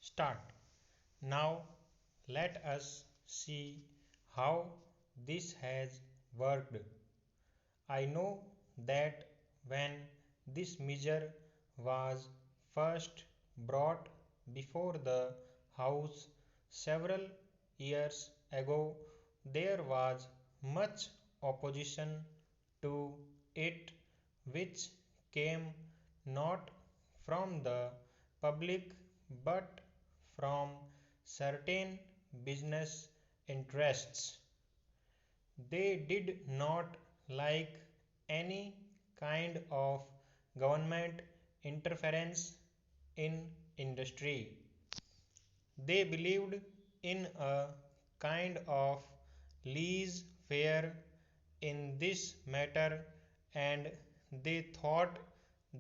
start. Now let us see how this has worked. I know that when this measure was first brought before the House several years ago, there was much opposition to it, which came not from the public but from certain business interests. They did not like any kind of government interference in industry. They believed in a kind of laissez faire in this matter, and they thought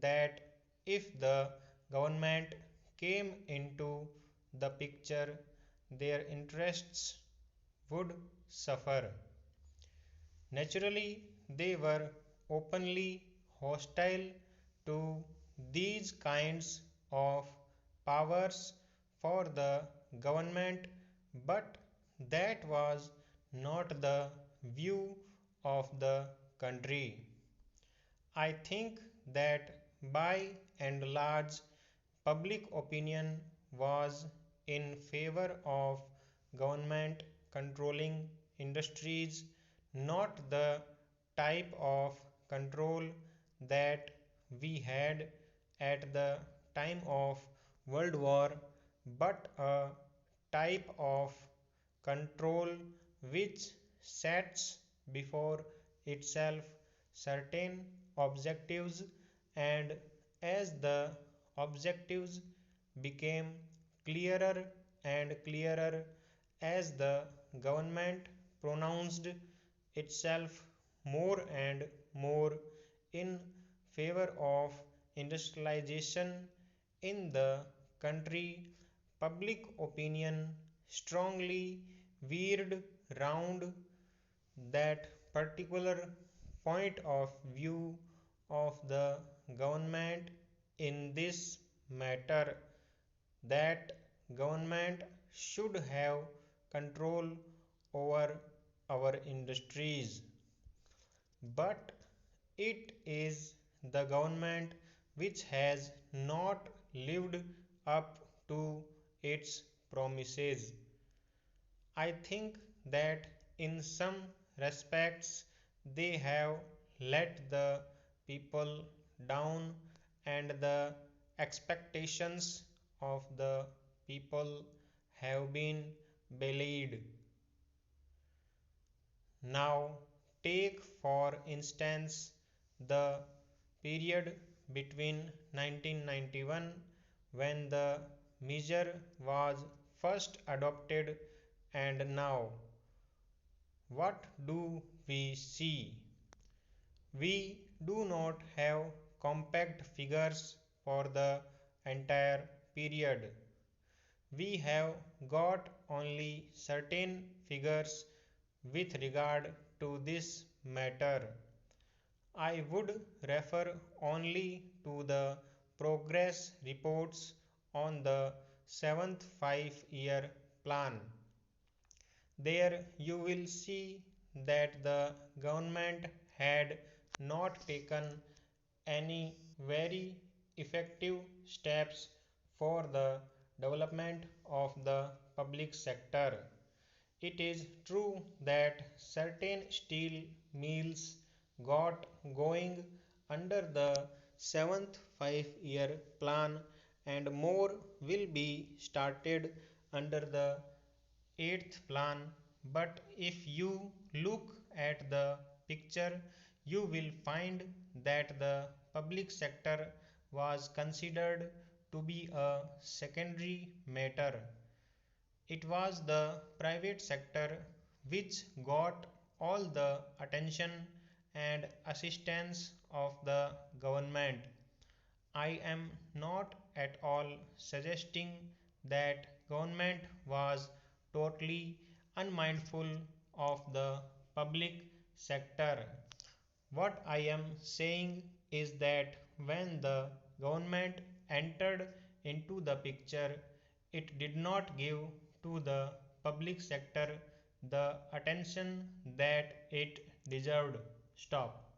that if the government came into the picture, their interests would suffer. Naturally, they were openly hostile to these kinds of powers for the government, but that was not the view of the country. I think that by and large, public opinion was in favor of government controlling industries, not the type of control that we had at the time of World War, but a type of control which sets before itself certain objectives, and as the objectives became clearer and clearer, as the government pronounced itself more and more in favor of industrialization in the country, public opinion strongly veered round that particular point of view of the government in this matter, that government should have control over our industries. But it is the government which has not lived up to its promises. I think that in some respects they have let the people down, and the expectations of the people have been belied. Now, take for instance the period between 1991, when the measure was first adopted, and now. What do we see? We do not have compact figures for the entire period. We have got only certain figures with regard to this matter. I would refer only to the progress reports on the 7th 5-year plan. There you will see that the government had not taken any very effective steps for the development of the public sector. It is true that certain steel mills got going under the 7th 5-year plan, and more will be started under the 8th plan. But if you look at the picture, you will find that the public sector was considered to be a secondary matter. It was the private sector which got all the attention and assistance of the government. I am not at all suggesting that government was totally unmindful of the public sector. What I am saying is that when the government entered into the picture, It did not give to the public sector the attention that it deserved. Stop.